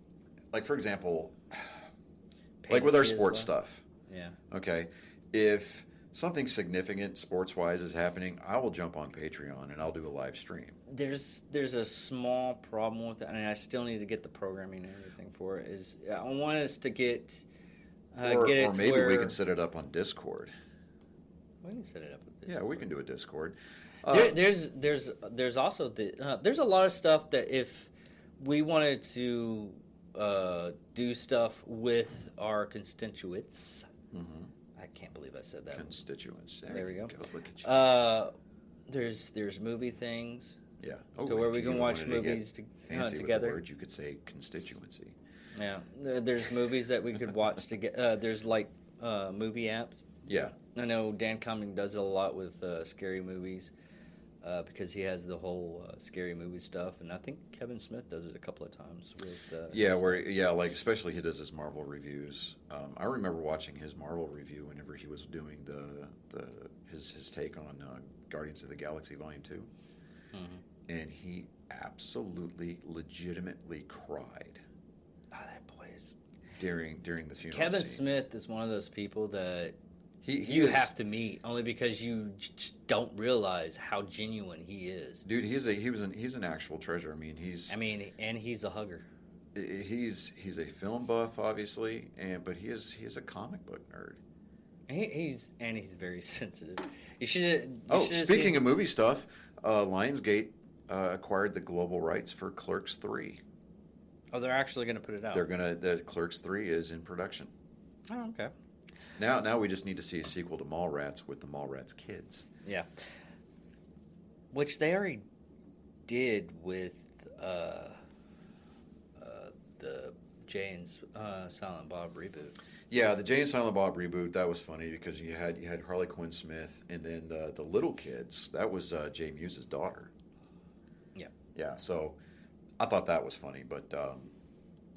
Speaker 2: for example. Like with our sports stuff.
Speaker 1: Yeah.
Speaker 2: Okay. if something significant sports-wise is happening, I will jump on Patreon and I'll do a live stream.
Speaker 1: There's a small problem with it, and I still need to get the programming and everything for it. Is I want us to get
Speaker 2: or maybe
Speaker 1: where
Speaker 2: we can set it up on Discord.
Speaker 1: We can set it up with Discord.
Speaker 2: Yeah, we can do a Discord.
Speaker 1: There's also there's a lot of stuff that if we wanted to do stuff with our constituents.
Speaker 2: Mm-hmm.
Speaker 1: I can't believe I said that.
Speaker 2: Constituents.
Speaker 1: There we go.
Speaker 2: Look at you.
Speaker 1: There's movie things.
Speaker 2: Yeah.
Speaker 1: To where we can watch movies
Speaker 2: fancy
Speaker 1: together.
Speaker 2: With the word, you could say constituency.
Speaker 1: Yeah. There's movies that we could watch together. There's like movie apps.
Speaker 2: Yeah.
Speaker 1: I know Dan Cumming does it a lot with scary movies because he has the whole scary movie stuff, and I think Kevin Smith does it a couple of times with.
Speaker 2: Like especially he does his Marvel reviews. I remember watching his Marvel review whenever he was doing his take on Guardians of the Galaxy Volume 2, and he absolutely, legitimately cried.
Speaker 1: That boy is
Speaker 2: during the funeral.
Speaker 1: Kevin
Speaker 2: scene.
Speaker 1: Smith is one of those people that.
Speaker 2: You
Speaker 1: have to meet only because you just don't realize how genuine he is.
Speaker 2: Dude, he's an actual treasure.
Speaker 1: And he's a hugger.
Speaker 2: He's a film buff, obviously, but he is a comic book nerd.
Speaker 1: He's very sensitive. You should.
Speaker 2: Speaking of movie stuff, Lionsgate acquired the global rights for Clerks 3.
Speaker 1: Oh, they're actually going to put it out.
Speaker 2: The Clerks 3 is in production.
Speaker 1: Oh, okay.
Speaker 2: Now we just need to see a sequel to Mallrats with the Mallrats kids.
Speaker 1: Yeah. Which they already did with the Jay and Silent Bob reboot.
Speaker 2: Yeah, the Jay and Silent Bob reboot, that was funny because you had Harley Quinn Smith, and then the little kids, that was Jay Muse's daughter.
Speaker 1: Yeah.
Speaker 2: Yeah, so I thought that was funny, but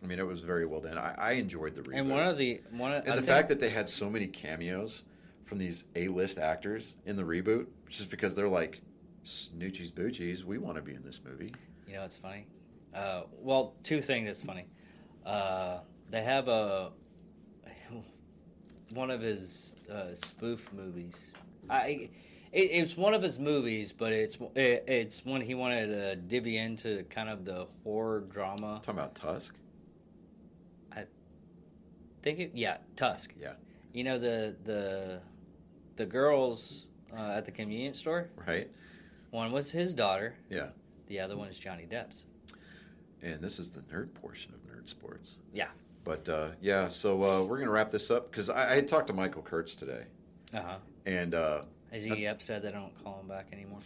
Speaker 2: it was very well done. I enjoyed the reboot.
Speaker 1: And
Speaker 2: the fact that they had so many cameos from these A-list actors in the reboot, just because they're like, snoochies boochies, we want to be in this movie.
Speaker 1: You know, it's funny. Two things that's funny. They have one of his spoof movies. It's one of his movies, but it's when he wanted to divvy into kind of the horror drama.
Speaker 2: Talking about Tusk?
Speaker 1: Tusk.
Speaker 2: Yeah.
Speaker 1: You know the girls at the convenience store?
Speaker 2: Right.
Speaker 1: One was his daughter.
Speaker 2: Yeah.
Speaker 1: The other one is Johnny Depp's.
Speaker 2: And this is the nerd portion of Nerd Sports.
Speaker 1: Yeah.
Speaker 2: But, so we're going to wrap this up because I had talked to Michael Kurtz today.
Speaker 1: Uh-huh.
Speaker 2: And
Speaker 1: is he upset that I don't call him back anymore?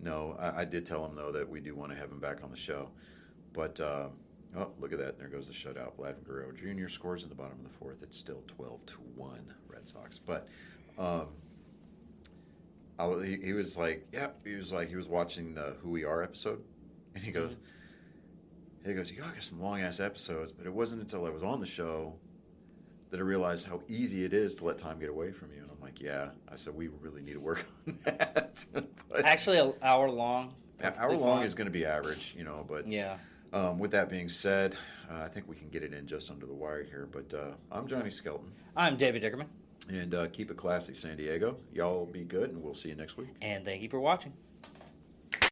Speaker 2: No. I did tell him, though, that we do want to have him back on the show. But, look at that. There goes the shutout. Vladimir Guerrero Jr. scores in the bottom of the fourth. It's still 12-1 Red Sox. But he was like, he was watching the Who We Are episode. And he goes, you got some long-ass episodes, but it wasn't until I was on the show that I realized how easy it is to let time get away from you. And I'm like, yeah. I said, we really need to work on that. But
Speaker 1: actually, an hour long.
Speaker 2: Hour long is going to be average, but
Speaker 1: yeah.
Speaker 2: With that being said, I think we can get it in just under the wire here. But I'm Johnny Skelton.
Speaker 1: I'm David Dickerman.
Speaker 2: And keep it classy, San Diego. Y'all be good, and we'll see you next week.
Speaker 1: And thank you for watching.